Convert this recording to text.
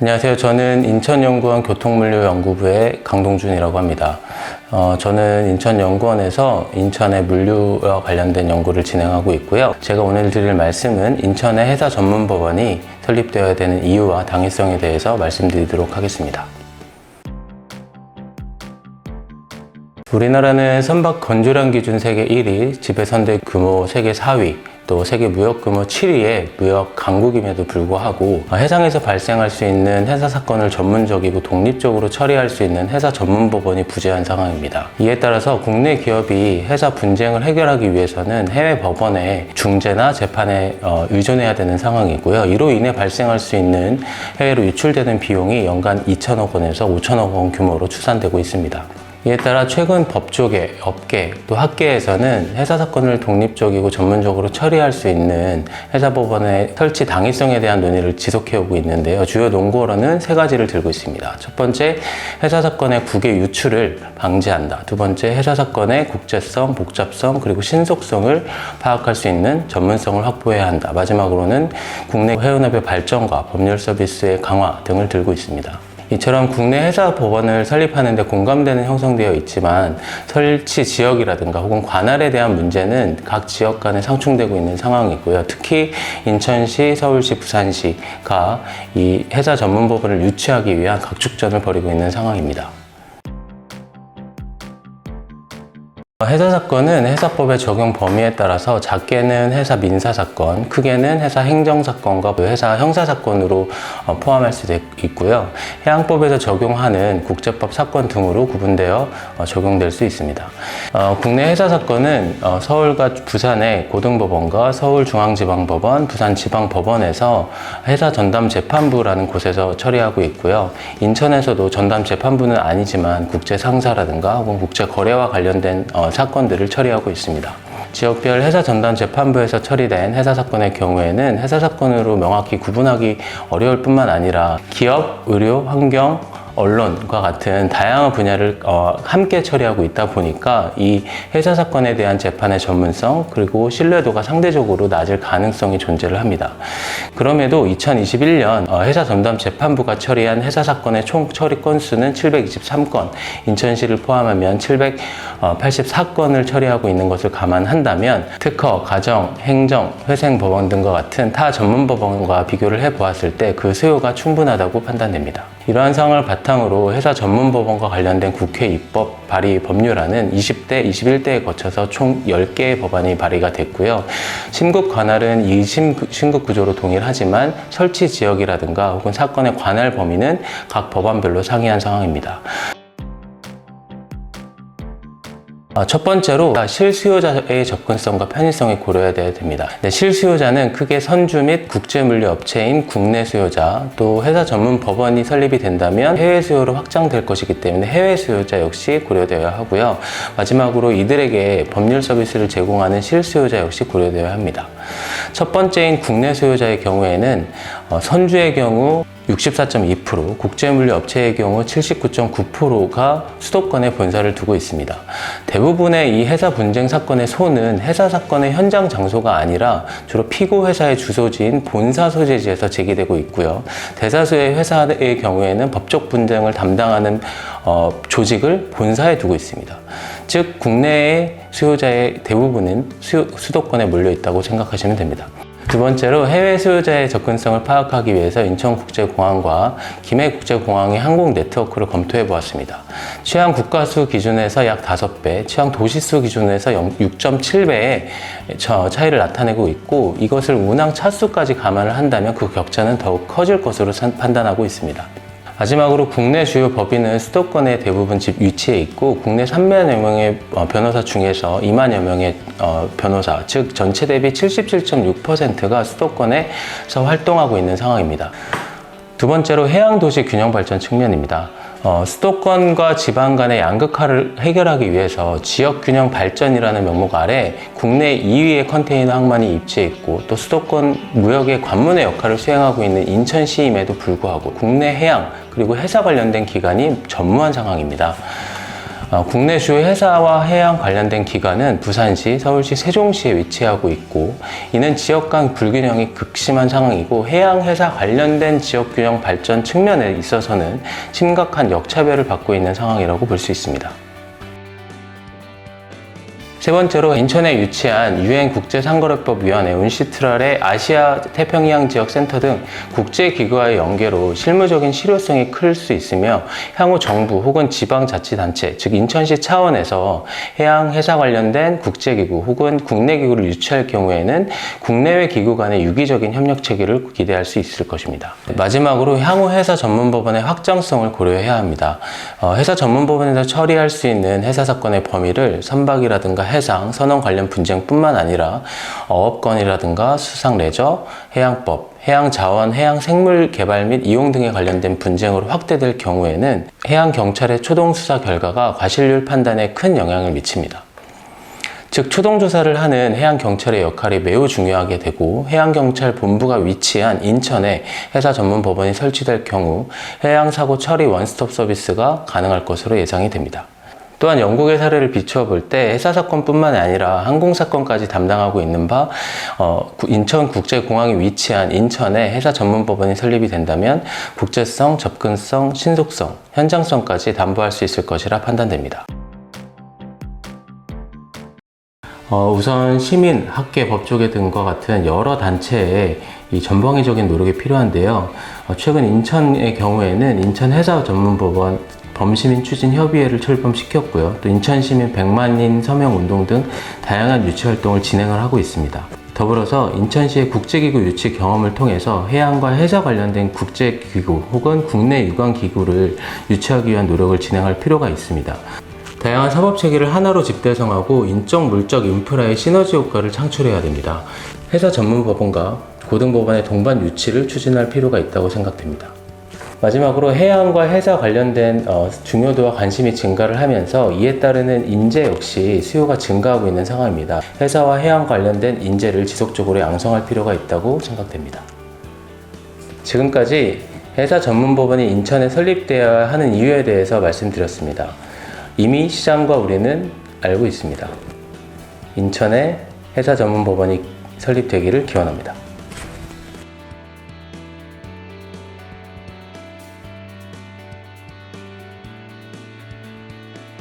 안녕하세요. 저는 인천연구원 교통물류연구부의 강동준이라고 합니다. 저는 인천연구원에서 인천의 물류와 관련된 연구를 진행하고 있고요. 제가 오늘 드릴 말씀은 인천의 해사 전문법원이 설립되어야 되는 이유와 당위성에 대해서 말씀드리도록 하겠습니다. 우리나라는 선박 건조량 기준 세계 1위, 지배선대 규모 세계 4위, 또 세계 무역 규모 7위의 무역 강국임에도 불구하고 해상에서 발생할 수 있는 해사 사건을 전문적이고 독립적으로 처리할 수 있는 해사 전문법원이 부재한 상황입니다. 이에 따라서 국내 기업이 해사 분쟁을 해결하기 위해서는 해외 법원의 중재나 재판에 의존해야 되는 상황이고요. 이로 인해 발생할 수 있는 해외로 유출되는 비용이 연간 2천억 원에서 5천억 원 규모로 추산되고 있습니다. 이에 따라 최근 법조계, 업계, 또 학계에서는 해사 사건을 독립적이고 전문적으로 처리할 수 있는 해사법원의 설치 당위성에 대한 논의를 지속해오고 있는데요. 주요 논거로는 세 가지를 들고 있습니다. 첫 번째, 해사 사건의 국외 유출을 방지한다. 두 번째, 해사 사건의 국제성, 복잡성, 그리고 신속성을 파악할 수 있는 전문성을 확보해야 한다. 마지막으로는 국내 해운업의 발전과 법률 서비스의 강화 등을 들고 있습니다. 이처럼 국내 해사 법원을 설립하는 데 공감대는 형성되어 있지만 설치 지역이라든가 혹은 관할에 대한 문제는 각 지역 간에 상충되고 있는 상황이고요. 특히 인천시, 서울시, 부산시가 이 해사 전문 법원을 유치하기 위한 각축전을 벌이고 있는 상황입니다. 해사 사건은 해사법의 적용 범위에 따라서 작게는 해사 민사 사건, 크게는 해사 행정 사건과 해사 형사 사건으로 포함할 수도 있고요. 해양법에서 적용하는 국제법 사건 등으로 구분되어 적용될 수 있습니다. 국내 해사 사건은 서울과 부산의 고등법원과 서울중앙지방법원, 부산지방법원에서 해사 전담 재판부라는 곳에서 처리하고 있고요. 인천에서도 전담 재판부는 아니지만 국제 상사라든가 혹은 국제 거래와 관련된 사건들을 처리하고 있습니다. 지역별 해사 전담 재판부에서 처리된 해사 사건의 경우에는 해사 사건으로 명확히 구분하기 어려울 뿐만 아니라 기업, 의료, 환경, 언론과 같은 다양한 분야를 함께 처리하고 있다 보니까 이 해사 사건에 대한 재판의 전문성 그리고 신뢰도가 상대적으로 낮을 가능성이 존재를 합니다. 그럼에도 2021년 해사 전담 재판부가 처리한 해사 사건의 총 처리 건수는 723건, 인천시를 포함하면 784건을 처리하고 있는 것을 감안한다면 특허, 가정, 행정, 회생법원 등과 같은 타 전문법원과 비교를 해보았을 때 그 수요가 충분하다고 판단됩니다. 이러한 상황을 바탕으로 해사 전문법원과 관련된 국회 입법 발의 법률안은 20대, 21대에 거쳐서 총 10개의 법안이 발의가 됐고요. 심국 관할은 2심국 구조로 동일하지만 설치 지역이라든가 혹은 사건의 관할 범위는 각 법안별로 상이한 상황입니다. 첫 번째로 실수요자의 접근성과 편의성을 고려해야 됩니다. 실수요자는 크게 선주 및 국제물류 업체인 국내 수요자, 또 회사 전문 법원이 설립이 된다면 해외 수요로 확장될 것이기 때문에 해외 수요자 역시 고려되어야 하고요. 마지막으로 이들에게 법률 서비스를 제공하는 실수요자 역시 고려되어야 합니다. 첫 번째인 국내 수요자의 경우에는 선주의 경우 64.2%, 국제물류 업체의 경우 79.9%가 수도권에 본사를 두고 있습니다. 대부분의 이 해사 분쟁 사건의 소는 해사 사건의 현장 장소가 아니라 주로 피고 회사의 주소지인 본사 소재지에서 제기되고 있고요. 대다수의 회사의 경우에는 법적 분쟁을 담당하는 조직을 본사에 두고 있습니다. 즉 국내의 수요자의 대부분은 수도권에 몰려 있다고 생각하시면 됩니다. 두 번째로 해외 수요자의 접근성을 파악하기 위해서 인천국제공항과 김해국제공항의 항공 네트워크를 검토해 보았습니다. 취향 국가수 기준에서 약 5배, 취향 도시수 기준에서 6.7배의 차이를 나타내고 있고 이것을 운항 차수까지 감안을 한다면 그 격차는 더욱 커질 것으로 판단하고 있습니다. 마지막으로 국내 주요 법인은 수도권에 대부분 위치해 있고 국내 3만여 명의 변호사 중에서 2만여 명의 변호사, 즉 전체 대비 77.6%가 수도권에서 활동하고 있는 상황입니다. 두 번째로 해양도시 균형 발전 측면입니다. 수도권과 지방 간의 양극화를 해결하기 위해서 지역균형 발전이라는 명목 아래 국내 2위의 컨테이너 항만이 입지해 있고 또 수도권 무역의 관문의 역할을 수행하고 있는 인천시임에도 불구하고 국내 해양 그리고 해사 관련된 기관이 전무한 상황입니다. 국내 주요 회사와 해양 관련된 기관은 부산시, 서울시, 세종시에 위치하고 있고, 이는 지역 간 불균형이 극심한 상황이고 해양 회사 관련된 지역 균형 발전 측면에 있어서는 심각한 역차별을 받고 있는 상황이라고 볼 수 있습니다. 세 번째로 인천에 위치한 유엔국제상거래법위원회 운시트랄의 아시아 태평양 지역 센터 등 국제기구와의 연계로 실무적인 실효성이 클 수 있으며 향후 정부 혹은 지방자치단체, 즉 인천시 차원에서 해양회사 관련된 국제기구 혹은 국내 기구를 유치할 경우에는 국내외 기구 간의 유기적인 협력 체계를 기대할 수 있을 것입니다. 마지막으로 향후 회사 전문법원의 확장성을 고려해야 합니다. 회사 전문법원에서 처리할 수 있는 회사 사건의 범위를 선박이라든가 해상, 선원 관련 분쟁뿐만 아니라 어업권이라든가 수상 레저, 해양법, 해양자원, 해양생물 개발 및 이용 등에 관련된 분쟁으로 확대될 경우에는 해양경찰의 초동수사 결과가 과실률 판단에 큰 영향을 미칩니다. 즉, 초동조사를 하는 해양경찰의 역할이 매우 중요하게 되고 해양경찰본부가 위치한 인천에 회사 전문법원이 설치될 경우 해양사고 처리 원스톱 서비스가 가능할 것으로 예상이 됩니다. 또한 영국의 사례를 비추어 볼 때 회사 사건뿐만 아니라 항공 사건까지 담당하고 있는 바 인천국제공항에 위치한 인천에 회사 전문법원이 설립이 된다면 국제성, 접근성, 신속성, 현장성까지 담보할 수 있을 것이라 판단됩니다. 우선 시민, 학계, 법조계 등과 같은 여러 단체의 이 전방위적인 노력이 필요한데요. 최근 인천의 경우에는 인천회사 전문법원 범시민추진협의회를 출범시켰고요. 또 인천시민 100만인 서명운동 등 다양한 유치활동을 진행을 하고 있습니다. 더불어서 인천시의 국제기구 유치 경험을 통해서 해양과 해사 관련된 국제기구 혹은 국내 유관기구를 유치하기 위한 노력을 진행할 필요가 있습니다. 다양한 사법체계를 하나로 집대성하고 인적, 물적, 인프라의 시너지 효과를 창출해야 됩니다. 회사 전문법원과 고등법원의 동반 유치를 추진할 필요가 있다고 생각됩니다. 마지막으로 해양과 해사 관련된 중요도와 관심이 증가를 하면서 이에 따르는 인재 역시 수요가 증가하고 있는 상황입니다. 해사와 해양 관련된 인재를 지속적으로 양성할 필요가 있다고 생각됩니다. 지금까지 회사 전문법원이 인천에 설립되어야 하는 이유에 대해서 말씀드렸습니다. 이미 시장과 우리는 알고 있습니다. 인천에 회사 전문법원이 설립되기를 기원합니다.